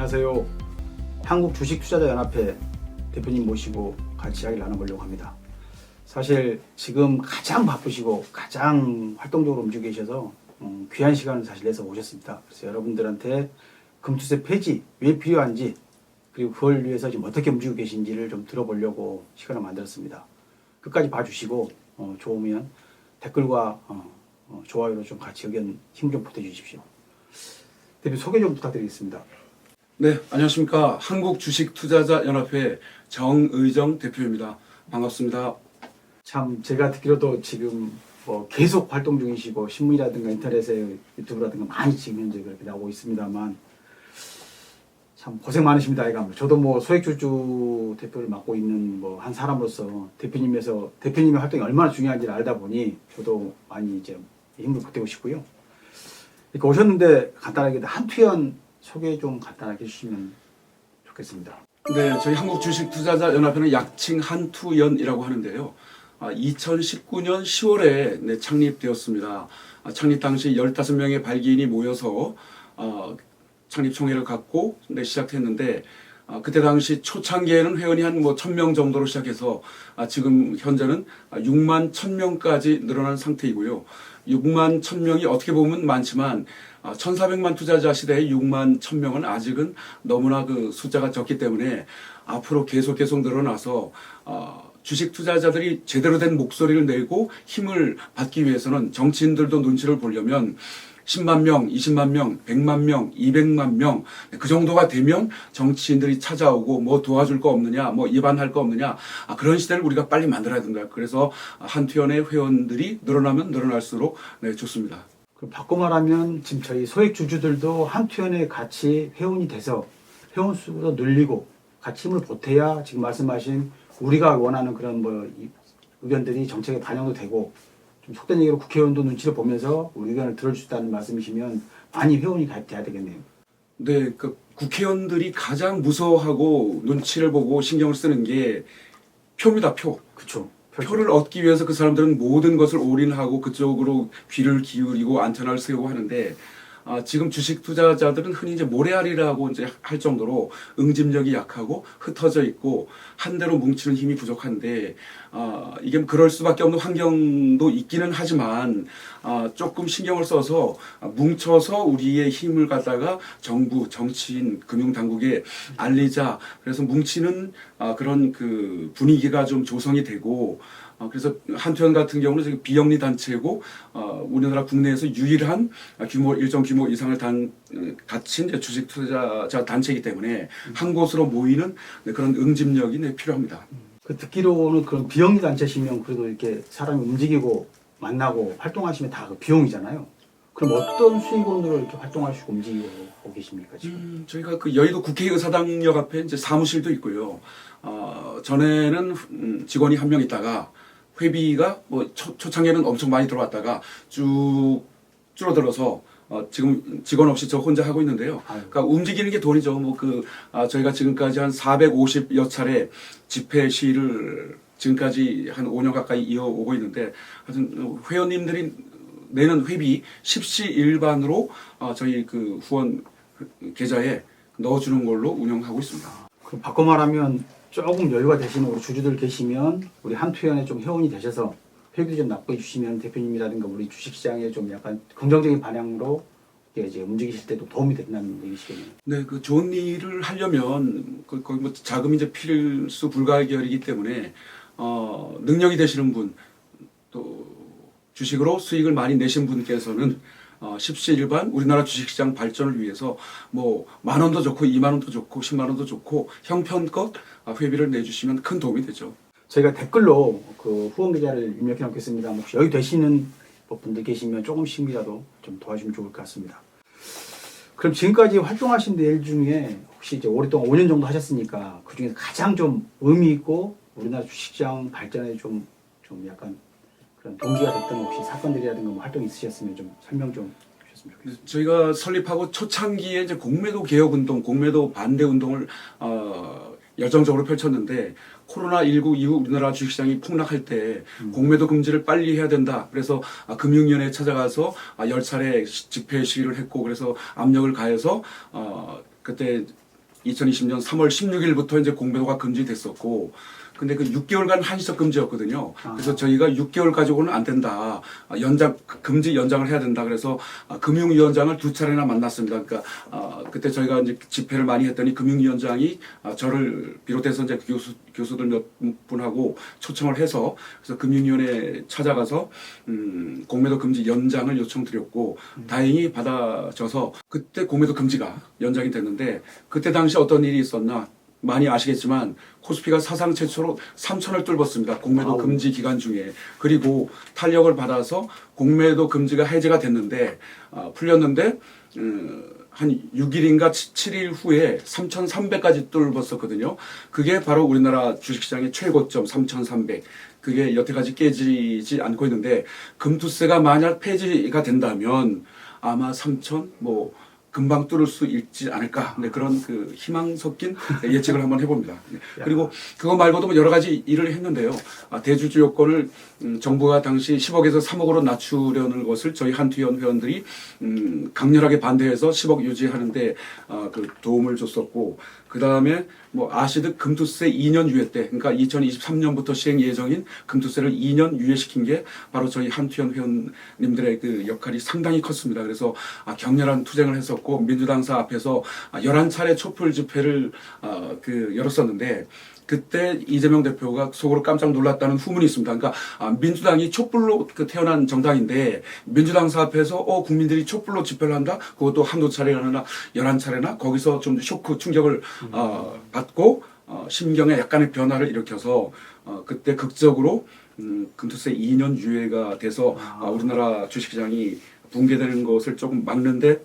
안녕하세요. 한국주식투자자연합회 대표님 모시고 같이 이야기를 나눠보려고 합니다. 사실 지금 가장 바쁘시고 가장 활동적으로 움직이고 계셔서 귀한 시간을 사실 내서 오셨습니다. 그래서 여러분들한테 금투세 폐지 왜 필요한지, 그리고 그걸 위해서 지금 어떻게 움직이고 계신지를 좀 들어보려고 시간을 만들었습니다. 끝까지 봐주시고 좋으면 댓글과 좋아요로 좀 같이 의견 힘 좀 보태주십시오. 대표 소개 좀 부탁드리겠습니다. 네, 안녕하십니까. 한국주식투자자연합회 정의정 대표입니다. 반갑습니다. 참 제가 듣기로도 지금 계속 활동 중이시고 신문이라든가 인터넷에 유튜브라든가 많이 지금 현재 그렇게 나오고 있습니다만 참 고생 많으십니다. 저도 소액주주 대표를 맡고 있는 한 사람으로서 대표님의 활동이 얼마나 중요한지를 알다 보니 저도 많이 이제 힘을 보태고 싶고요. 이렇게 오셨는데 간단하게 한투연 소개 좀 간단하게 해주시면 좋겠습니다. 네, 저희 한국주식투자자연합회는 약칭 한투연이라고 하는데요. 2019년 10월에 창립되었습니다. 창립 당시 15명의 발기인이 모여서 창립총회를 갖고 시작했는데, 그때 당시 초창기에는 회원이 한 1000명 정도로 시작해서 지금 현재는 6만 1000명까지 늘어난 상태이고요. 6만 1000명이 어떻게 보면 많지만 1400만 투자자 시대에 6만 1000명은 아직은 너무나 그 숫자가 적기 때문에 앞으로 계속 늘어나서 주식 투자자들이 제대로 된 목소리를 내고 힘을 받기 위해서는 정치인들도 눈치를 보려면 10만 명, 20만 명, 100만 명, 200만 명, 그 정도가 되면 정치인들이 찾아오고 도와줄 거 없느냐, 입안할 거 없느냐, 그런 시대를 우리가 빨리 만들어야 된다. 그래서 한투연의 회원들이 늘어나면 늘어날수록 좋습니다. 그럼 바꿔 말하면 지금 저희 소액주주들도 한투연에 같이 회원이 돼서 회원 수도 늘리고 같이 힘을 보태야 지금 말씀하신 우리가 원하는 그런 의견들이 정책에 반영도 되고, 좀 속된 얘기로 국회의원도 눈치를 보면서 우리 의견을 들어줄 수 있다는 말씀이시면 많이 회원이 가입돼야 되겠네요. 네, 그 국회의원들이 가장 무서워하고 눈치를 보고 신경을 쓰는 게 표입니다, 표. 그렇죠. 표를 얻기 위해서 그 사람들은 모든 것을 올인하고 그쪽으로 귀를 기울이고 안테나를 세우고 하는데, 지금 주식 투자자들은 흔히 이제 모래알이라고 할 정도로 응집력이 약하고 흩어져 있고 한 대로 뭉치는 힘이 부족한데, 이게 그럴 수밖에 없는 환경도 있기는 하지만 조금 신경을 써서 뭉쳐서 우리의 힘을 갖다가 정부, 정치인, 금융당국에 알리자. 그래서 뭉치는 그런 그 분위기가 좀 조성이 되고, 그래서 한투연 같은 경우는 비영리 단체고 우리나라 국내에서 유일한 일정 규모 이상을 갖춘 주식 투자자 단체이기 때문에 한 곳으로 모이는 그런 응집력이 필요합니다. 그 듣기로는 그런 비영리 단체시면 그래도 이렇게 사람이 움직이고 만나고 활동하시면 다 그 비용이잖아요. 그럼 어떤 수익원으로 이렇게 활동하시고 움직이고 계십니까 지금? 저희가 그 여의도 국회의사당역 앞에 이제 사무실도 있고요. 전에는 직원이 한 명 있다가 회비가 초창기에는 엄청 많이 들어왔다가 쭉 줄어들어서 지금 직원 없이 저 혼자 하고 있는데요. 그러니까 움직이는 게 돈이죠. 저희가 지금까지 한 450여 차례 집회 시위를 지금까지 한 5년 가까이 이어오고 있는데, 하여튼 회원님들이 내는 회비 십시일반으로 저희 그 후원 계좌에 넣어주는 걸로 운영하고 있습니다. 그럼 바꿔 말하면 조금 여유가 되시는 우리 주주들 계시면 우리 한투연에 좀 회원이 되셔서 회비도 좀 납부해 주시면 대표님이라든가 우리 주식시장에 좀 약간 긍정적인 방향으로 이제 움직이실 때도 도움이 된다는 얘기시겠네요. 네, 그 좋은 일을 하려면 거기 자금이 이제 필수 불가결이기 때문에 능력이 되시는 분, 또 주식으로 수익을 많이 내신 분께서는 십시일반 우리나라 주식시장 발전을 위해서 10,000원도 좋고 20,000원도 좋고 10,000원도 좋고 형편껏 회비를 내주시면 큰 도움이 되죠. 저희가 댓글로 그 후원 계좌를 입력해 놓겠습니다. 혹시 여기 되시는 분들 계시면 조금씩이라도 좀 도와주면 좋을 것 같습니다. 그럼 지금까지 활동하신 일 중에 혹시 이제 오랫동안 5년 정도 하셨으니까 그 중에서 가장 좀 의미 있고 우리나라 주식시장 발전에 좀 약간 그런 동기가 됐던 혹시 사건들이라든가 활동이 있으셨으면 좀 설명 좀 주셨으면 좋겠습니다. 저희가 설립하고 초창기에 이제 공매도 개혁 운동, 공매도 반대 운동을 열정적으로 펼쳤는데, 코로나19 이후 우리나라 주식시장이 폭락할 때 공매도 금지를 빨리 해야 된다. 그래서 금융위원회에 찾아가서 10차례 집회 시위를 했고, 그래서 압력을 가해서 그때 2020년 3월 16일부터 이제 공매도가 금지됐었고, 근데 그 6개월간 한시적 금지였거든요. 그래서 저희가 6개월 가지고는 안 된다. 금지 연장을 해야 된다. 그래서 금융위원장을 2차례나 만났습니다. 그러니까 그때 저희가 이제 집회를 많이 했더니 금융위원장이 저를 비롯해서 이제 교수들 몇 분하고 초청을 해서 그래서 금융위원회에 찾아가서 공매도 금지 연장을 요청드렸고 다행히 받아져서 그때 공매도 금지가 연장이 됐는데 그때 당시 어떤 일이 있었나? 많이 아시겠지만 코스피가 사상 최초로 3천을 뚫었습니다. 공매도 금지 기간 중에. 그리고 탄력을 받아서 공매도 금지가 해제가 됐는데 풀렸는데 한 6일인가 7일 후에 3,300까지 뚫었었거든요. 그게 바로 우리나라 주식시장의 최고점 3,300. 그게 여태까지 깨지지 않고 있는데 금투세가 만약 폐지가 된다면 아마 3,000 금방 뚫을 수 있지 않을까. 네, 그런 그 희망 섞인 예측을 한번 해봅니다. 네. 그리고 그거 말고도 뭐 여러 가지 일을 했는데요. 대주주 요건을 정부가 당시 10억에서 3억으로 낮추려는 것을 저희 한투연 회원들이 강렬하게 반대해서 10억 유지하는데 그 도움을 줬었고, 그 다음에 뭐 아시듯 금투세 2년 유예 때, 그러니까 2023년부터 시행 예정인 금투세를 2년 유예시킨 게 바로 저희 한투연 회원님들의 그 역할이 상당히 컸습니다. 그래서 격렬한 투쟁을 했었고 민주당사 앞에서 11차례 촛불 집회를 열었었는데 그때 이재명 대표가 속으로 깜짝 놀랐다는 후문이 있습니다. 그러니까 민주당이 촛불로 태어난 정당인데 민주당사 앞에서 국민들이 촛불로 집회를 한다? 그것도 한두 차례나 11차례나 거기서 좀 쇼크 충격을 받고 심경에 약간의 변화를 일으켜서 그때 극적으로 금투세 2년 유예가 돼서 우리나라 주식시장이 붕괴되는 것을 조금 막는데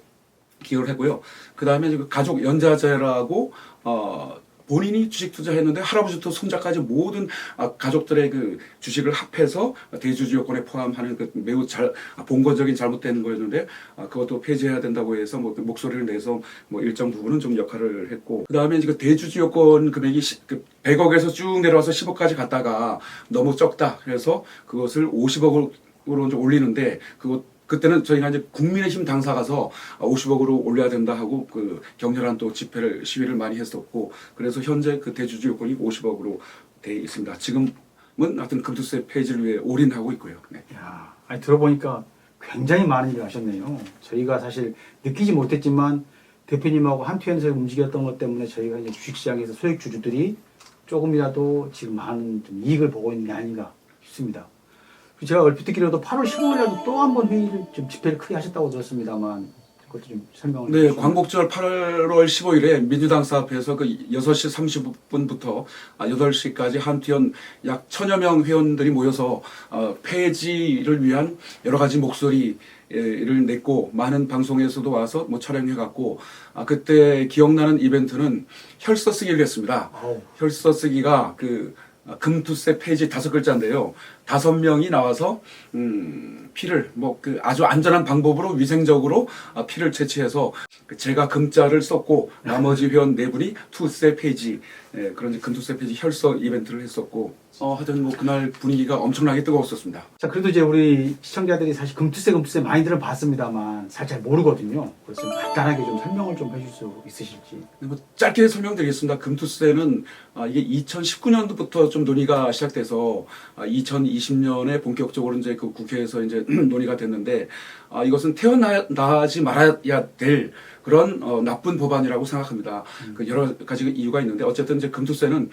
기여를 했고요. 그 다음에 가족 연자제라고 본인이 주식 투자했는데 할아버지부터 손자까지 모든 가족들의 그 주식을 합해서 대주주 요건에 포함하는 그 매우 본거적인 잘못된 거였는데 그것도 폐지해야 된다고 해서 뭐 목소리를 내서 뭐 일정 부분은 좀 역할을 했고 그 다음에 이제 그 대주주 요건 금액이 100억에서 쭉 내려와서 10억까지 갔다가 너무 적다. 그래서 그것을 50억으로 이제 올리는데 그때는 저희가 이제 국민의힘 당사 가서 50억으로 올려야 된다 하고 그 격렬한 또 시위를 많이 했었고 그래서 현재 그 대주주 요건이 50억으로 돼 있습니다. 지금은 하여튼 금투세 폐지를 위해 올인하고 있고요. 네. 야, 아니 들어보니까 굉장히 많은 일을 하셨네요. 저희가 사실 느끼지 못했지만 대표님하고 한투연에서 움직였던 것 때문에 저희가 이제 주식시장에서 소액 주주들이 조금이라도 지금 많은 좀 이익을 보고 있는 게 아닌가 싶습니다. 제가 얼핏 듣기로도 8월 15일에도 또 한 번 회의를 좀 집회를 크게 하셨다고 들었습니다만 그것도 좀 설명을 네, 광복절 8월 15일에 민주당사 앞에서 그 6시 30분부터 8시까지 한투연 약 1000여 명 회원들이 모여서 폐지를 위한 여러 가지 목소리를 냈고 많은 방송에서도 와서 뭐 촬영해갖고 그때 기억나는 이벤트는 혈서 쓰기를 했습니다. 혈서 쓰기가 금투세 폐지 5글자인데요. 5명이 나와서 피를 아주 안전한 방법으로 위생적으로 피를 채취해서 제가 금자를 썼고 나머지 회원 4분이 투세 폐지 그런 금투세 폐지 혈서 이벤트를 했었고 하여튼 뭐 그날 분위기가 엄청나게 뜨거웠었습니다. 자, 그래도 이제 우리 시청자들이 사실 금투세 많이들은 봤습니다만 잘 모르거든요. 그래서 좀 간단하게 좀 설명을 좀 해줄 수 있으실지. 뭐 짧게 설명드리겠습니다. 금투세는 이게 2019년도부터 좀 논의가 시작돼서 2020년에 본격적으로 이제 그 국회에서 이제 논의가 됐는데 이것은 태어나지 말아야 될 그런 나쁜 법안이라고 생각합니다. 그 여러 가지 이유가 있는데 어쨌든 이제 금투세는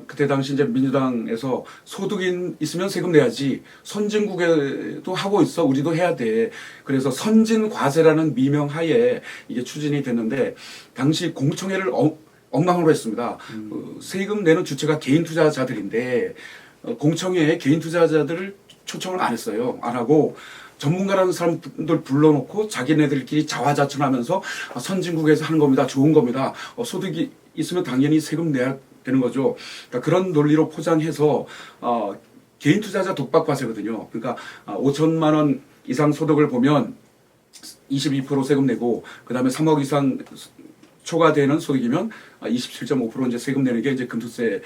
그때 당시 이제 민주당에서 소득이 있으면 세금 내야지 선진국에도 하고 있어 우리도 해야 돼. 그래서 선진과세라는 미명하에 이게 추진이 됐는데 당시 공청회를 엉망으로 했습니다. 세금 내는 주체가 개인 투자자들인데 공청회에 개인 투자자들을 초청을 안 했어요. 안 하고 전문가라는 사람들 불러놓고 자기네들끼리 자화자찬하면서 선진국에서 하는 겁니다. 좋은 겁니다. 소득이 있으면 당연히 세금 내야 되는 거죠. 그러니까 그런 논리로 포장해서 개인 투자자 독박과세거든요. 그러니까 5천만 원 이상 소득을 보면 22% 세금 내고 그 다음에 3억 이상 초과되는 소득이면 27.5% 이제 세금 내는 게 이제 금투세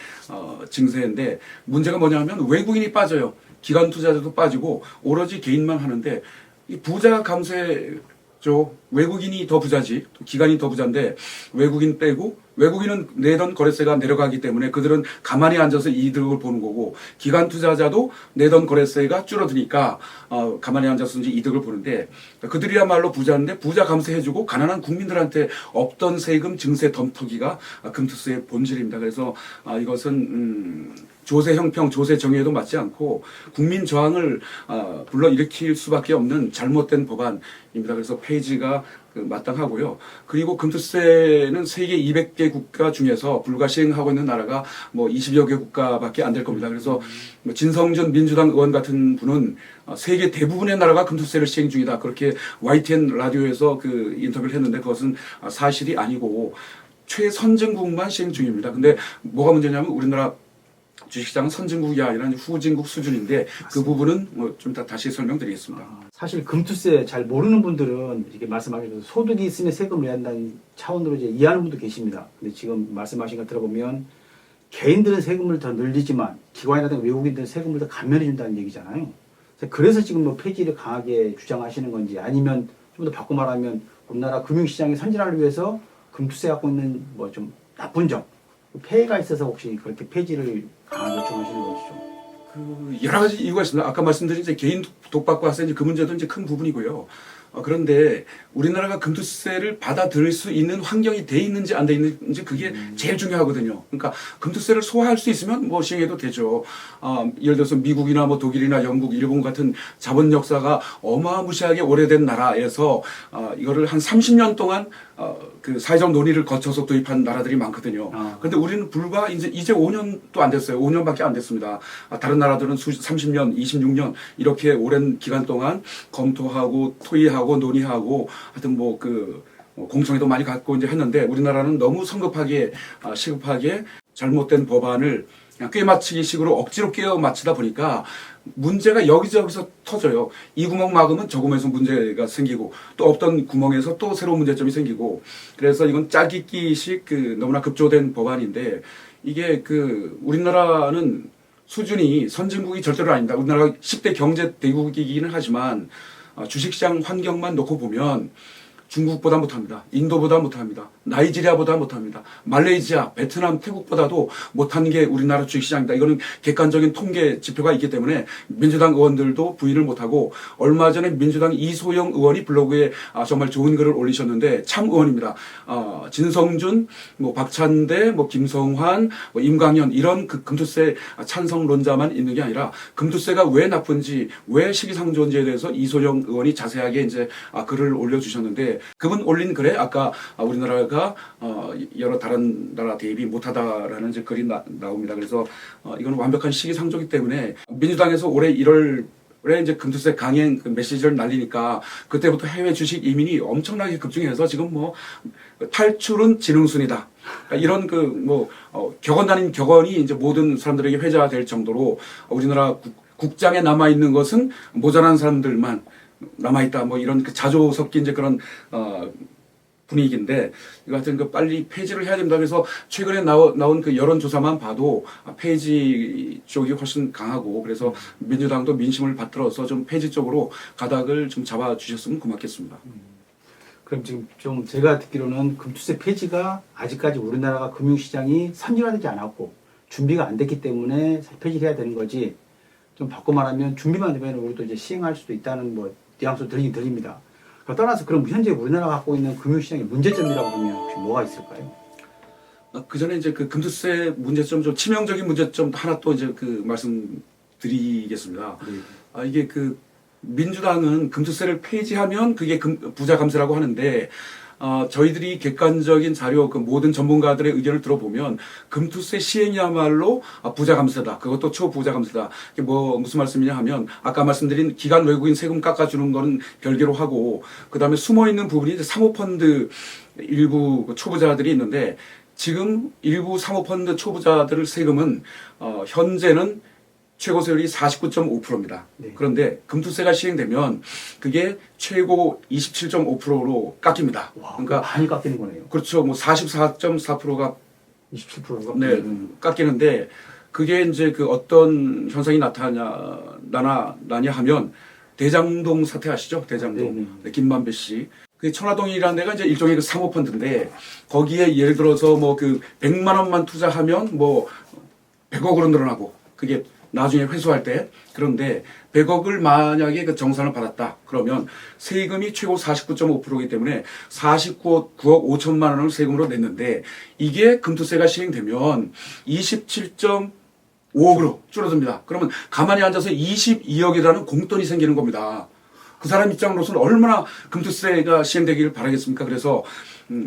증세인데 문제가 뭐냐면 외국인이 빠져요. 기관 투자자도 빠지고 오로지 개인만 하는데 이 부자 감세 외국인이 더 부자지, 기관이 더 부자인데 외국인 빼고 외국인은 내던 거래세가 내려가기 때문에 그들은 가만히 앉아서 이득을 보는 거고 기관 투자자도 내던 거래세가 줄어드니까 가만히 앉아서 이제 이득을 보는데 그들이야말로 부자인데 부자 감세해주고 가난한 국민들한테 없던 세금 증세 덤터기가 금투세의 본질입니다. 그래서 이것은 조세 형평, 조세 정의에도 맞지 않고 국민 저항을 불러일으킬 수밖에 없는 잘못된 법안입니다. 그래서 폐지가 마땅하고요. 그리고 금투세는 세계 200개 국가 중에서 불가 시행하고 있는 나라가 뭐 20여 개 국가밖에 안 될 겁니다. 그래서 뭐 진성준 민주당 의원 같은 분은 세계 대부분의 나라가 금투세를 시행 중이다. 그렇게 YTN 라디오에서 그 인터뷰를 했는데 그것은 사실이 아니고 최선진국만 시행 중입니다. 근데 뭐가 문제냐면 우리나라 주식시장은 선진국이 아니라 후진국 수준인데 그 부분은 뭐 좀 이따 다시 설명드리겠습니다. 사실 금투세 잘 모르는 분들은 이렇게 말씀하신 소득이 있으면 세금을 내야 한다는 차원으로 이제 이해하는 분도 계십니다. 근데 지금 말씀하신 거 들어보면 개인들은 세금을 더 늘리지만 기관이라든가 외국인들은 세금을 더 감면해 준다는 얘기잖아요. 그래서 지금 뭐 폐지를 강하게 주장하시는 건지 아니면 좀 더 바꿔 말하면 우리나라 금융시장의 선진화를 위해서 금투세 갖고 있는 뭐 좀 나쁜 점 폐해가 있어서 혹시 그렇게 폐지를 강하게 요청하시는 건지 여러 가지 이유가 있습니다. 아까 말씀드린 이제 개인 독박과세 그 문제도 이제 큰 부분이고요. 그런데 우리나라가 금투세를 받아들일 수 있는 환경이 돼 있는지 안 돼 있는지 그게 제일 중요하거든요. 그러니까 금투세를 소화할 수 있으면 뭐 시행해도 되죠. 예를 들어서 미국이나 뭐 독일이나 영국, 일본 같은 자본 역사가 어마무시하게 오래된 나라에서 이거를 한 30년 동안 그 사회적 논의를 거쳐서 도입한 나라들이 많거든요. 그런데 우리는 불과 이제 5년도 안 됐어요. 5년밖에 안 됐습니다. 다른 나라들은 30년, 26년 이렇게 오랜 기간 동안 검토하고 토의하고 논의하고 하여튼 뭐 그 공청회도 많이 갖고 이제 했는데 우리나라는 너무 성급하게 시급하게 잘못된 법안을 그냥 꿰맞추기 식으로 억지로 꿰어 맞추다 보니까 문제가 여기저기서 터져요. 이 구멍 막으면 저 구멍에서 문제가 생기고 또 없던 구멍에서 또 새로운 문제점이 생기고 그래서 이건 짜깁기식 너무나 급조된 법안인데 이게 우리나라는 수준이 선진국이 절대로 아닙니다. 우리나라가 10대 경제 대국이기는 하지만 주식시장 환경만 놓고 보면 중국보다 못합니다. 인도보다 못합니다. 나이지리아보다 못합니다. 말레이시아, 베트남, 태국보다도 못한 게 우리나라 주식시장이다. 이거는 객관적인 통계 지표가 있기 때문에 민주당 의원들도 부인을 못하고 얼마 전에 민주당 이소영 의원이 블로그에 정말 좋은 글을 올리셨는데 참 의원입니다. 진성준, 뭐 박찬대, 뭐 김성환, 뭐 임광현 이런 금투세 찬성론자만 있는 게 아니라 금투세가 왜 나쁜지 왜 시기상조인지에 대해서 이소영 의원이 자세하게 이제 글을 올려주셨는데 그분 올린 글에 아까 우리나라가 여러 다른 나라 대비 못하다라는 이제 글이 나옵니다. 그래서 이건 완벽한 시기상조이기 때문에 민주당에서 올해 1월에 이제 금투세 강행 메시지를 날리니까 그때부터 해외 주식 이민이 엄청나게 급증해서 지금 뭐 탈출은 지능순이다. 이런 격언 아닌 격언이 이제 모든 사람들에게 회자될 정도로 우리나라 국장에 남아 있는 것은 모자란 사람들만 남아있다. 뭐 이런 자조 섞인 이제 그런 분위기인데 이거 하여튼 빨리 폐지를 해야 됩니다. 그래서 최근에 나온 여론조사만 봐도 폐지 쪽이 훨씬 강하고 그래서 민주당도 민심을 받들어서 좀 폐지 쪽으로 가닥을 좀 잡아주셨으면 고맙겠습니다. 그럼 지금 좀 제가 듣기로는 금투세 폐지가 아직까지 우리나라가 금융시장이 선진화되지 않았고 준비가 안 됐기 때문에 폐지를 해야 되는 거지 좀 바꿔 말하면 준비만 되면 우리도 이제 시행할 수도 있다는 뉘앙스로 들립니다. 떠나서 그럼 현재 우리나라가 갖고 있는 금융시장의 문제점이라고 하면 혹시 뭐가 있을까요? 그 전에 이제 금투세 문제점 좀 치명적인 문제점 하나 또 이제 말씀드리겠습니다. 네. 이게 민주당은 금투세를 폐지하면 그게 부자 감세라고 하는데 저희들이 객관적인 자료 모든 전문가들의 의견을 들어보면 금투세 시행이야말로 부자 감세다. 그것도 초부자 감세다. 이게 무슨 말씀이냐 하면 아까 말씀드린 기관 외국인 세금 깎아주는 거는 별개로 하고 그다음에 숨어있는 부분이 이제 사모펀드 일부 초부자들이 있는데 지금 일부 사모펀드 초부자들 세금은 현재는 최고 세율이 49.5%입니다. 네. 그런데 금투세가 시행되면 그게 최고 27.5%로 깎입니다. 와, 그러니까 많이 깎이는 거네요. 그렇죠. 44.4%가 27%가 네, 깎이는데 그게 이제 어떤 현상이 나타나냐 하면 대장동 사태 아시죠? 대장동. 네, 김만배 씨. 그 천화동이라는 데가 이제 일종의 그 사모펀드인데 거기에 예를 들어서 뭐 그 100만 원만 투자하면 뭐 100억으로 늘어나고 그게 나중에 회수할 때 그런데 100억을 만약에 그 정산을 받았다 그러면 세금이 최고 49.5%이기 때문에 49억 5천만 원을 세금으로 냈는데 이게 금투세가 시행되면 27.5억으로 줄어듭니다. 그러면 가만히 앉아서 22억이라는 공돈이 생기는 겁니다. 그 사람 입장으로서는 얼마나 금투세가 시행되기를 바라겠습니까? 그래서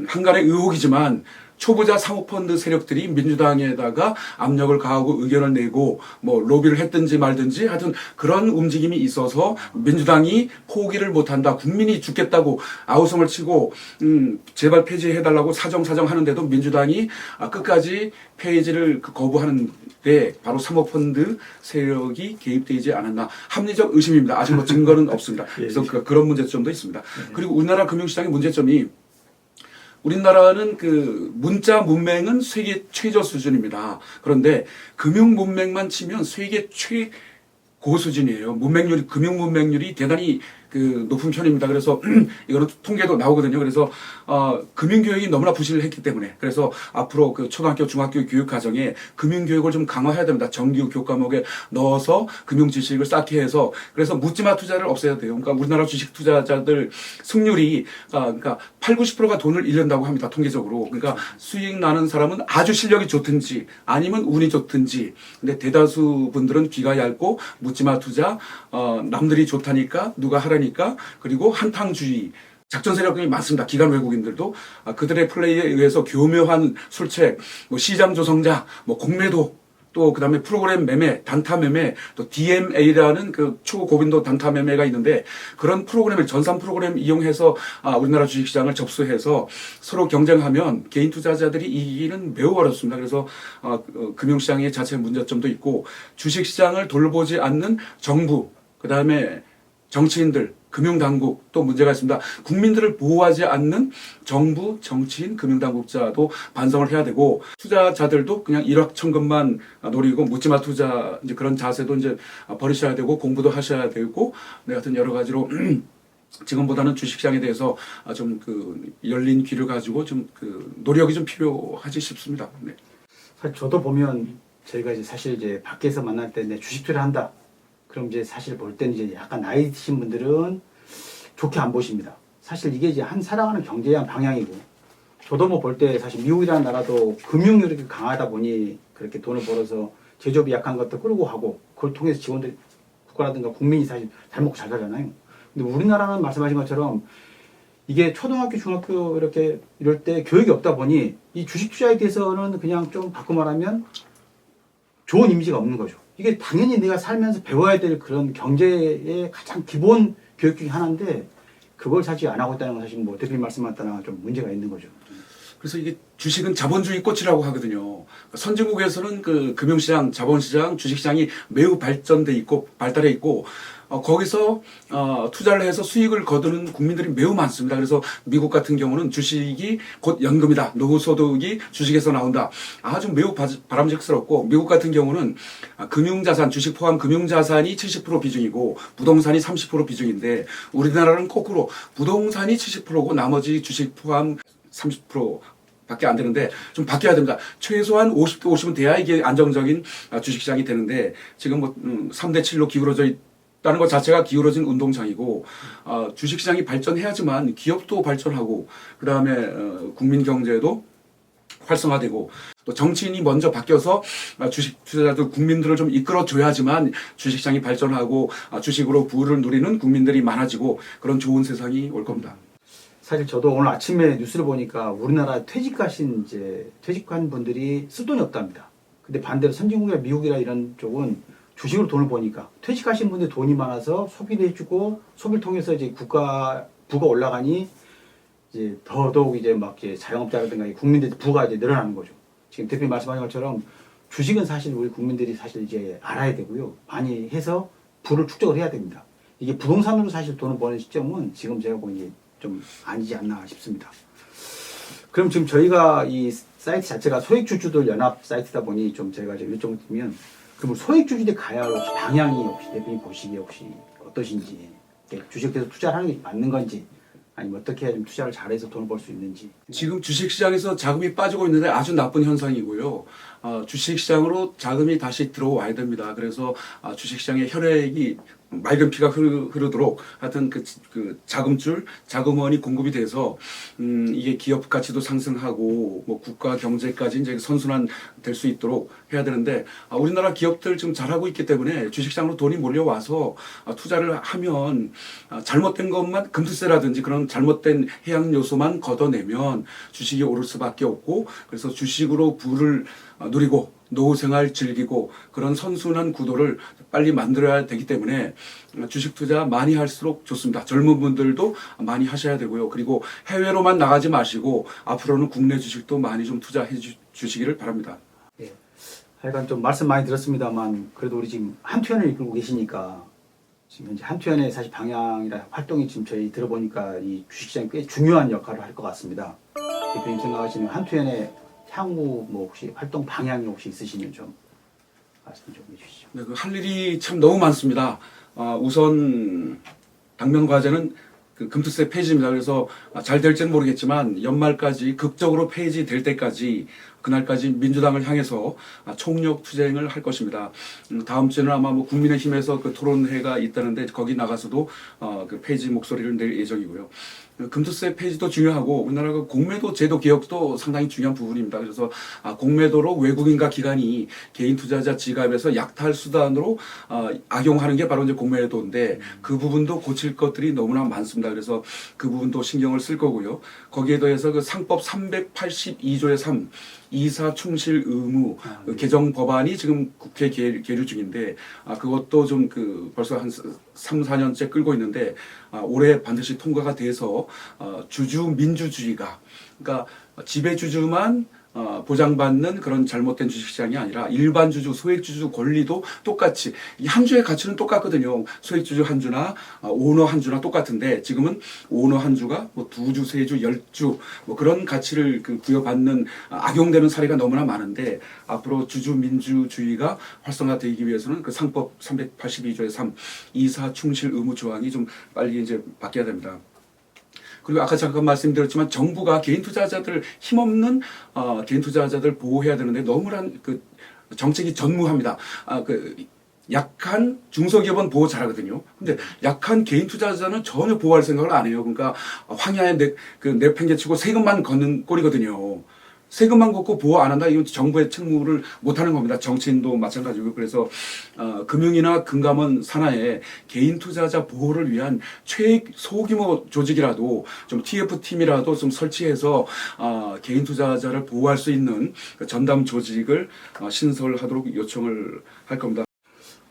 한간의 의혹이지만 초보자 사모펀드 세력들이 민주당에다가 압력을 가하고 의견을 내고 뭐 로비를 했든지 말든지 하여튼 그런 움직임이 있어서 민주당이 포기를 못한다. 국민이 죽겠다고 아우성을 치고 제발 폐지해달라고 사정 하는데도 민주당이 끝까지 폐지를 거부하는데 바로 사모펀드 세력이 개입되지 않았나 합리적 의심입니다. 아직 뭐 증거는 없습니다. 그래서 그런 문제점도 있습니다. 그리고 우리나라 금융시장의 문제점이 우리나라는 그 문자 문맹은 세계 최저 수준입니다. 그런데 금융 문맹만 치면 세계 최고 수준이에요. 문맹률, 금융 문맹률이 대단히 그 높은 편입니다. 그래서 이거는 통계도 나오거든요. 그래서 금융 교육이 너무나 부실을 했기 때문에 그래서 앞으로 그 초등학교, 중학교 교육 과정에 금융 교육을 좀 강화해야 됩니다. 정규 교과목에 넣어서 금융 지식을 쌓게 해서 그래서 묻지마 투자를 없애야 돼요. 그러니까 우리나라 주식 투자자들 승률이 그러니까 8, 90%가 돈을 잃는다고 합니다. 통계적으로. 그러니까 수익 나는 사람은 아주 실력이 좋든지 아니면 운이 좋든지. 근데 대다수 분들은 귀가 얇고 묻지마 투자 남들이 좋다니까 누가 하라니까 그리고 한탕주의 작전 세력이 많습니다. 기관 외국인들도 그들의 플레이에 의해서 교묘한 술책, 뭐 시장 조성자, 뭐 공매도 또 그다음에 프로그램 매매, 단타 매매, 또 DMA라는 그 초고빈도 단타 매매가 있는데 그런 프로그램을 전산 프로그램 이용해서 우리나라 주식시장을 접수해서 서로 경쟁하면 개인 투자자들이 이기기는 매우 어렵습니다. 그래서 금융시장의 자체 문제점도 있고 주식시장을 돌보지 않는 정부, 그다음에 정치인들, 금융당국 또 문제가 있습니다. 국민들을 보호하지 않는 정부, 정치인, 금융당국자도 반성을 해야 되고 투자자들도 그냥 일확천금만 노리고 묻지마 투자 이제 그런 자세도 이제 버리셔야 되고 공부도 하셔야 되고 하여튼 여러 가지로 지금보다는 주식시장에 대해서 좀 그 열린 귀를 가지고 좀 그 노력이 좀 필요하지 싶습니다. 네. 사실 저도 보면 저희가 이제 사실 이제 밖에서 만날 때 내 주식 투자한다. 그럼 이제 사실 볼 때는 이제 약간 나이 드신 분들은 좋게 안 보십니다. 사실 이게 이제 한 살아가는 경제의 한 방향이고, 저도 뭐 볼 때 사실 미국이라는 나라도 금융력이 강하다 보니 그렇게 돈을 벌어서 제조업이 약한 것도 끌고 가고, 그걸 통해서 직원들이, 국가라든가 국민이 사실 잘 먹고 잘 살잖아요. 근데 우리나라는 말씀하신 것처럼 이게 초등학교, 중학교 이렇게 이럴 때 교육이 없다 보니 이 주식 투자에 대해서는 그냥 좀 바꿔 말하면 좋은 이미지가 없는 거죠. 이게 당연히 내가 살면서 배워야 될 그런 경제의 가장 기본 교육 중에 하나인데 그걸 사실 안 하고 있다는 건 사실 뭐 대표님 말씀하셨다나 좀 문제가 있는 거죠. 그래서 이게 주식은 자본주의 꽃이라고 하거든요. 선진국에서는 그 금융시장, 자본시장, 주식시장이 매우 발전돼 있고 발달해 있고 거기서 투자를 해서 수익을 거두는 국민들이 매우 많습니다. 그래서 미국 같은 경우는 주식이 곧 연금이다. 노후소득이 주식에서 나온다. 아주 매우 바람직스럽고 미국 같은 경우는 금융자산, 주식 포함 금융자산이 70% 비중이고 부동산이 30% 비중인데 우리나라는 거꾸로 부동산이 70%고 나머지 주식 포함 30% 밖에 안 되는데 좀 바뀌어야 됩니다. 최소한 50대 50은 돼야 이게 안정적인 주식시장이 되는데 지금 뭐 3대 7로 기울어져 있다는 것 자체가 기울어진 운동장이고 주식시장이 발전해야지만 기업도 발전하고 그다음에 국민 경제도 활성화되고 또 정치인이 먼저 바뀌어서 주식 투자자들 국민들을 좀 이끌어줘야지만 주식시장이 발전하고 주식으로 부를 누리는 국민들이 많아지고 그런 좋은 세상이 올 겁니다. 사실 저도 오늘 아침에 뉴스를 보니까 우리나라 퇴직한 분들이 쓸 돈이 없답니다. 근데 반대로 선진국이나 미국이나 이런 쪽은 주식으로 돈을 버니까 퇴직하신 분들 돈이 많아서 소비를 해주고 소비를 통해서 이제 부가 올라가니 이제 더더욱 이제 막 이제 자영업자라든가 국민들 부가 이제 늘어나는 거죠. 지금 대표님 말씀하신 것처럼 주식은 사실 우리 국민들이 사실 이제 알아야 되고요. 많이 해서 부를 축적을 해야 됩니다. 이게 부동산으로 사실 돈을 버는 시점은 지금 제가 보기에 좀 아니지 않나 싶습니다. 그럼 지금 저희가 이 사이트 자체가 소액주주들 연합 사이트다 보니 좀 제가 좀 일정을 드리면 그럼 소액주주들 가야 할 혹시 방향이 혹시 대표님 보시기에 혹시 어떠신지 주식에서 투자를 하는 게 맞는 건지 아니면 어떻게 해야 좀 투자를 잘해서 돈을 벌 수 있는지. 지금 주식시장에서 자금이 빠지고 있는데 아주 나쁜 현상이고요. 주식시장으로 자금이 다시 들어와야 됩니다. 그래서 주식시장의 혈액이 맑은 피가 흐르도록 하여튼 그 자금줄, 자금원이 공급이 돼서 이게 기업 가치도 상승하고 뭐 국가 경제까지 이제 선순환 될 수 있도록 해야 되는데 우리나라 기업들 지금 잘하고 있기 때문에 주식시장으로 돈이 몰려와서 투자를 하면 잘못된 것만 금투세라든지 그런 잘못된 해양 요소만 걷어내면 주식이 오를 수밖에 없고 그래서 주식으로 부를 누리고 노후 생활 즐기고 그런 선순환 구도를 빨리 만들어야 되기 때문에 주식 투자 많이 할수록 좋습니다. 젊은 분들도 많이 하셔야 되고요. 그리고 해외로만 나가지 마시고 앞으로는 국내 주식도 많이 좀 투자해 주시기를 바랍니다. 예. 하여간 좀 말씀 많이 들었습니다만 그래도 우리 지금 한투현을 이끌고 계시니까 지금 현재 한투현의 사실 방향이나 활동이 지금 저희 들어보니까 이 주식시장이 꽤 중요한 역할을 할 것 같습니다. 대표님 생각하시는 한투현의 향후 뭐 혹시 활동 방향이 혹시 있으시면 좀 말씀 좀 해주시죠. 네, 할 일이 참 너무 많습니다. 우선 당면 과제는 그 금투세 폐지입니다. 그래서 잘 될지는 모르겠지만 연말까지 극적으로 폐지될 때까지 그날까지 민주당을 향해서 총력 투쟁을 할 것입니다. 다음 주에는 아마 뭐 국민의힘에서 그 토론회가 있다는데 거기 나가서도 그 폐지 목소리를 낼 예정이고요. 금투세 폐지도 중요하고 우리나라가 공매도 제도 개혁도 상당히 중요한 부분입니다. 그래서 공매도로 외국인과 기관이 개인 투자자 지갑에서 약탈 수단으로 악용하는 게 바로 이제 공매도인데 그 부분도 고칠 것들이 너무나 많습니다. 그래서 그 부분도 신경을 쓸 거고요. 거기에 더해서 그 상법 382조의 3 이사 충실 의무 네. 개정 법안이 지금 국회 계류 중인데 그것도 좀 벌써 한 3, 4년째 끌고 있는데 올해 반드시 통과가 돼서 주주 민주주의가 그러니까 지배주주만 보장받는 그런 잘못된 주식시장이 아니라 일반 주주, 소액주주 권리도 똑같이 이 한 주의 가치는 똑같거든요. 소액주주 한 주나 오너 한 주나 똑같은데 지금은 오너 한 주가 뭐 2주, 3주, 10주 뭐 그런 가치를 부여받는 악용되는 사례가 너무나 많은데 앞으로 주주 민주주의가 활성화되기 위해서는 그 상법 382조의 3 이사 충실 의무 조항이 좀 빨리 이제 바뀌어야 됩니다. 그리고 아까 잠깐 말씀드렸지만 정부가 개인 투자자들 힘없는 개인 투자자들 보호해야 되는데 너무나 그 정책이 전무합니다. 약한 중소기업은 보호 잘하거든요. 근데 약한 개인 투자자는 전혀 보호할 생각을 안 해요. 그러니까 황야에 내팽개치고 세금만 걷는 꼴이거든요. 세금만 걷고 보호 안 한다. 이건 정부의 책무를 못하는 겁니다. 정치인도 마찬가지고 그래서 금융이나 금감원 산하에 개인 투자자 보호를 위한 소규모 조직이라도 좀 TF팀이라도 좀 설치해서 개인 투자자를 보호할 수 있는 전담 조직을 신설하도록 요청을 할 겁니다.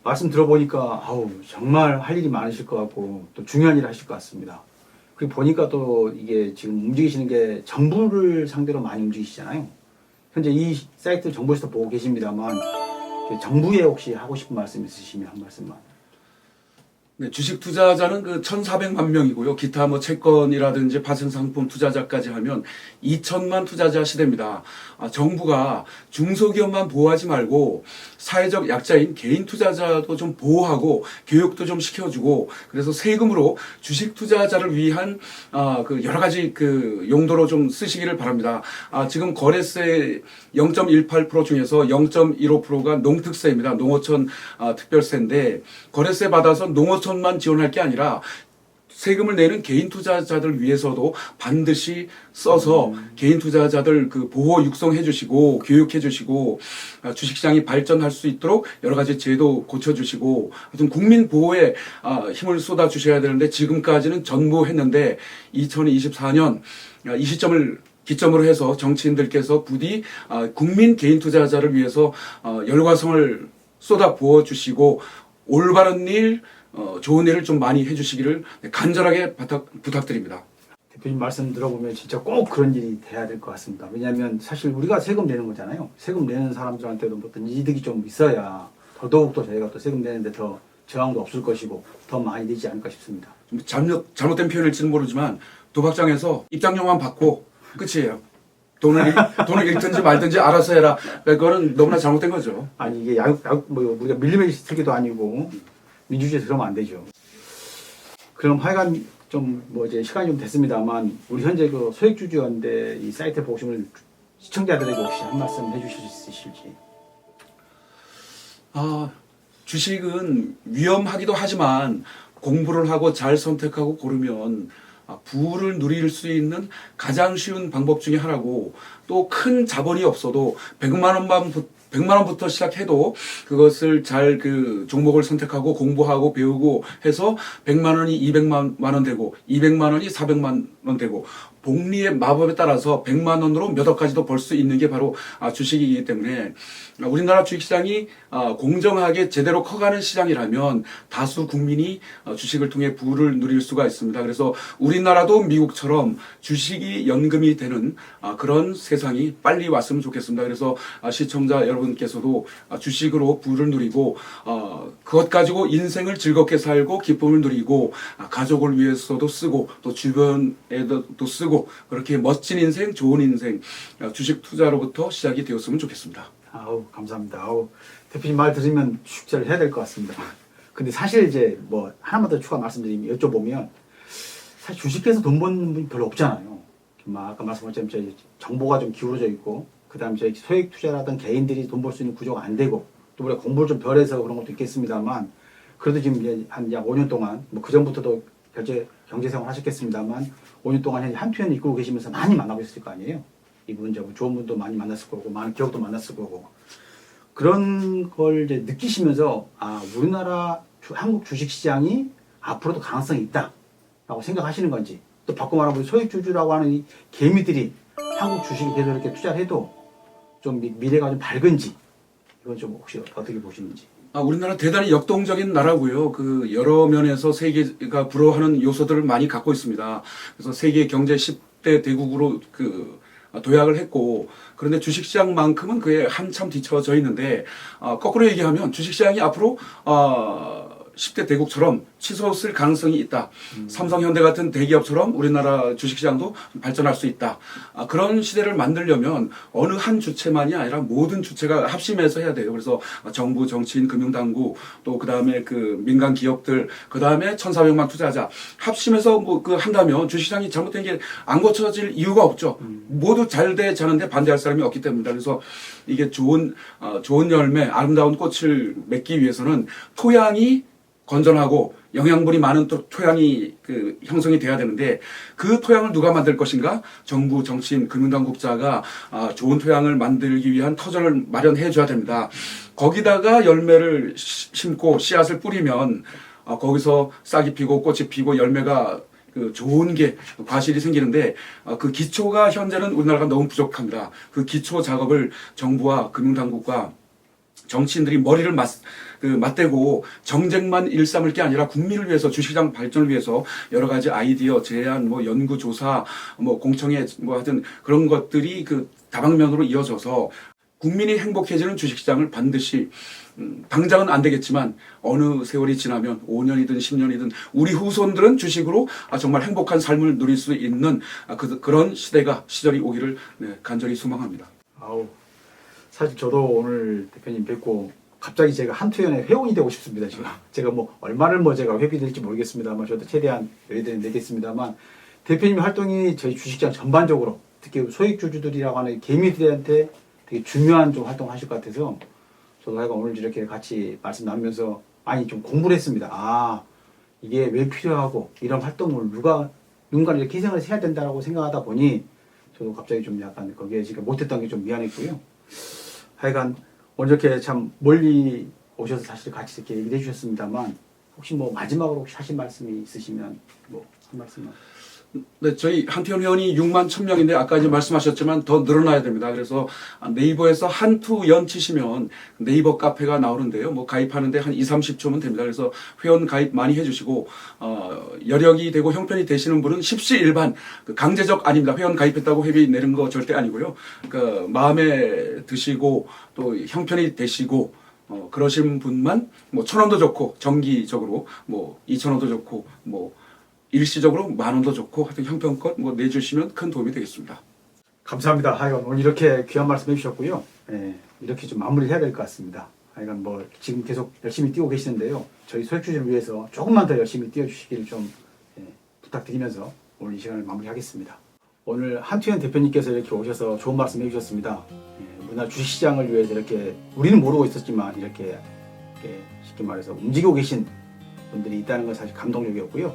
말씀 들어보니까 정말 할 일이 많으실 것 같고 또 중요한 일을 하실 것 같습니다. 그리고 보니까 또 이게 지금 움직이시는 게 정부를 상대로 많이 움직이시잖아요. 현재 이 사이트 정부에서 보고 계십니다만 정부에 혹시 하고 싶은 말씀 있으시면 한 말씀만. 네, 주식 투자자는 1,400만 명이고요. 기타 뭐 채권이라든지 파생상품 투자자까지 하면 2천만 투자자 시대입니다. 정부가 중소기업만 보호하지 말고 사회적 약자인 개인 투자자도 좀 보호하고 교육도 좀 시켜주고 그래서 세금으로 주식 투자자를 위한 여러 가지 용도로 좀 쓰시기를 바랍니다. 지금 거래세 0.18% 중에서 0.15%가 농특세입니다. 농어촌 특별세인데 거래세 받아서 농어촌만 지원할 게 아니라 세금을 내는 개인 투자자들 위해서도 반드시 써서 개인 투자자들 보호 육성해 주시고 교육해 주시고 주식시장이 발전할 수 있도록 여러 가지 제도 고쳐 주시고 하여튼 국민 보호에 힘을 쏟아 주셔야 되는데 지금까지는 전무했는데 2024년 이 시점을 기점으로 해서 정치인들께서 부디 국민 개인 투자자를 위해서 열과성을 쏟아 부어 주시고 올바른 일 좋은 일을 좀 많이 해주시기를 간절하게 부탁드립니다. 대표님 말씀 들어보면 진짜 꼭 그런 일이 돼야 될 것 같습니다. 왜냐하면 사실 우리가 세금 내는 거잖아요. 세금 내는 사람들한테도 어떤 이득이 좀 있어야 더더욱 저희가 또 세금 내는데 더 저항도 없을 것이고 더 많이 되지 않을까 싶습니다. 잘못된 표현일지는 모르지만 도박장에서 입장료만 받고 끝이에요. 돈을 잃든지 말든지 알아서 해라. 그거는 너무나 잘못된 거죠. 아니 이게 우리가 밀리메시 틀기도 아니고 민주주의에서 그러면 안 되죠. 그럼 하여간 좀 뭐 이제 시간이 좀 됐습니다만 우리 현재 그 소액주주연대 이 사이트 보시면 시청자들에게 혹시 한 말씀 해주실 수 있으실지. 주식은 위험하기도 하지만 공부를 하고 잘 선택하고 고르면 부를 누릴 수 있는 가장 쉬운 방법 중에 하나고, 또 큰 자본이 없어도 100만 원부터 시작해도 그것을 잘 그 종목을 선택하고 공부하고 배우고 해서 100만 원이 200만 원 되고 200만 원이 400만 원 되고, 복리의 마법에 따라서 100만 원으로 몇 억까지도 벌 수 있는 게 바로 주식이기 때문에, 우리나라 주식시장이 공정하게 제대로 커가는 시장이라면 다수 국민이 주식을 통해 부를 누릴 수가 있습니다. 그래서 우리나라도 미국처럼 주식이 연금이 되는 그런 세상이 빨리 왔으면 좋겠습니다. 그래서 시청자 여러분께서도 주식으로 부를 누리고 그것 가지고 인생을 즐겁게 살고 기쁨을 누리고 가족을 위해서도 쓰고 또 주변에도 쓰고, 그렇게 멋진 인생, 좋은 인생, 주식 투자로부터 시작이 되었으면 좋겠습니다. 아우, 감사합니다. 아우, 대표님 말 들으면 축제를 해야 될 것 같습니다. 근데 사실 이제 뭐 하나만 더 추가 말씀드리면, 여쭤보면 사실 주식해서 돈 버는 분이 별로 없잖아요. 아까 말씀하셨지만 저희 정보가 좀 기울어져 있고, 그 다음에 저희 소액 투자라든 개인들이 돈 벌 수 있는 구조가 안 되고, 또 우리가 공부를 좀 덜 해서 그런 것도 있겠습니다만, 그래도 지금 이제 한 약 5년 동안, 뭐 그 전부터도 경제생활 하셨겠습니다만, 5년 동안 현재 한투연을 이끌고 계시면서 많이 만나고 있을 거 아니에요. 이분 좋은 분도 많이 만났을 거고, 많은 기업도 만났을 거고, 그런 걸 이제 느끼시면서 우리나라 한국 주식시장이 앞으로도 가능성이 있다라고 생각하시는 건지, 또 바꿔 말하면 소액주주라고 하는 이 개미들이 한국 주식에 계속 이렇게 투자를 해도 좀 미래가 좀 밝은지, 이건 좀 혹시 어떻게 보시는지. 우리나라 대단히 역동적인 나라고요. 그 여러 면에서 세계가 부러워하는 요소들을 많이 갖고 있습니다. 그래서 세계 경제 10대 대국으로 도약을 했고, 그런데 주식시장만큼은 그에 한참 뒤처져 있는데, 거꾸로 얘기하면 주식시장이 앞으로 10대 대국처럼 치솟을 가능성이 있다. 삼성, 현대 같은 대기업처럼 우리나라 주식시장도 발전할 수 있다. 그런 시대를 만들려면 어느 한 주체만이 아니라 모든 주체가 합심해서 해야 돼요. 그래서 정부, 정치인, 금융당국, 또 그 다음에 그 민간 기업들, 그 다음에 1,400만 투자자 합심해서 한다면 주식시장이 잘못된 게 안 고쳐질 이유가 없죠. 모두 잘 되자는데 반대할 사람이 없기 때문이다. 그래서 이게 좋은 열매, 아름다운 꽃을 맺기 위해서는 토양이 건전하고 영양분이 많은 토양이 형성이 돼야 되는데, 그 토양을 누가 만들 것인가? 정부, 정치인, 금융당국자가 좋은 토양을 만들기 위한 터전을 마련해 줘야 됩니다. 거기다가 열매를 심고 씨앗을 뿌리면 거기서 싹이 피고 꽃이 피고 열매가 좋은 게 과실이 생기는데, 그 기초가 현재는 우리나라가 너무 부족합니다. 그 기초 작업을 정부와 금융당국과 정치인들이 머리를 맞대고 정쟁만 일삼을 게 아니라 국민을 위해서, 주식시장 발전을 위해서 여러 가지 아이디어, 제안, 연구, 조사, 공청회, 하여튼 그런 것들이 다방면으로 이어져서 국민이 행복해지는 주식시장을 반드시, 당장은 안 되겠지만 어느 세월이 지나면 5년이든 10년이든 우리 후손들은 주식으로 정말 행복한 삶을 누릴 수 있는 그런 시절이 오기를 간절히 소망합니다. 사실 저도 오늘 대표님 뵙고 갑자기 제가 한투연의 회원이 되고 싶습니다. 지금 제가 얼마를 제가 회비 될지 모르겠습니다만, 저도 최대한 여의도에 내겠습니다만, 대표님 활동이 저희 주식시장 전반적으로, 특히 소액주주들이라고 하는 개미들한테 되게 중요한 좀 활동하실 것 같아서, 저도 오늘 이렇게 같이 말씀 나누면서 많이 좀 공부를 했습니다. 이게 왜 필요하고, 이런 활동을 누군가 이렇게 희생을 해야 된다고 생각하다 보니, 저도 갑자기 좀 약간 거기에 지금 못했던 게 좀 미안했고요. 하여간 오늘 이렇게 참 멀리 오셔서 사실 같이 이렇게 얘기를 해주셨습니다만, 혹시 마지막으로 혹시 하신 말씀이 있으시면 한 말씀만. 네, 저희 한투연 회원이 6만 1,000명인데 아까 이제 말씀하셨지만 더 늘어나야 됩니다. 그래서 네이버에서 한투연 치시면 네이버 카페가 나오는데요. 가입하는데 한 20-30초면 됩니다. 그래서 회원 가입 많이 해주시고, 여력이 되고 형편이 되시는 분은 십시일반, 강제적 아닙니다. 회원 가입했다고 회비 내는 거 절대 아니고요. 마음에 드시고 또 형편이 되시고 그러신 분만 1,000원도 좋고, 정기적으로 2,000원도 좋고, 일시적으로 10,000원도 좋고, 하여튼 형편껏 내주시면 큰 도움이 되겠습니다. 감사합니다. 하여간 오늘 이렇게 귀한 말씀 해주셨고요. 이렇게 좀 마무리를 해야 될 것 같습니다. 하여간 지금 계속 열심히 뛰고 계시는데요. 저희 소액주주를 위해서 조금만 더 열심히 뛰어주시기를 좀 부탁드리면서 오늘 이 시간을 마무리하겠습니다. 오늘 한투현 대표님께서 이렇게 오셔서 좋은 말씀 해주셨습니다. 우리나라 주식시장을 위해서 이렇게 우리는 모르고 있었지만 이렇게 쉽게 말해서 움직이고 계신 분들이 있다는 건 사실 감동적이었고요.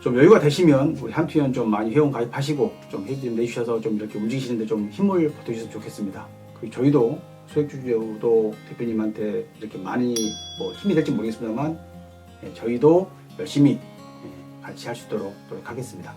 좀 여유가 되시면 우리 한투현 좀 많이 회원 가입하시고 좀 회비 좀 내주셔서 좀 이렇게 움직이시는데 좀 힘을 보태주셨으면 좋겠습니다. 그리고 저희도 소액주주도 대표님한테 이렇게 많이 뭐 힘이 될지 모르겠습니다만 저희도 열심히 같이 할 수 있도록 노력하겠습니다.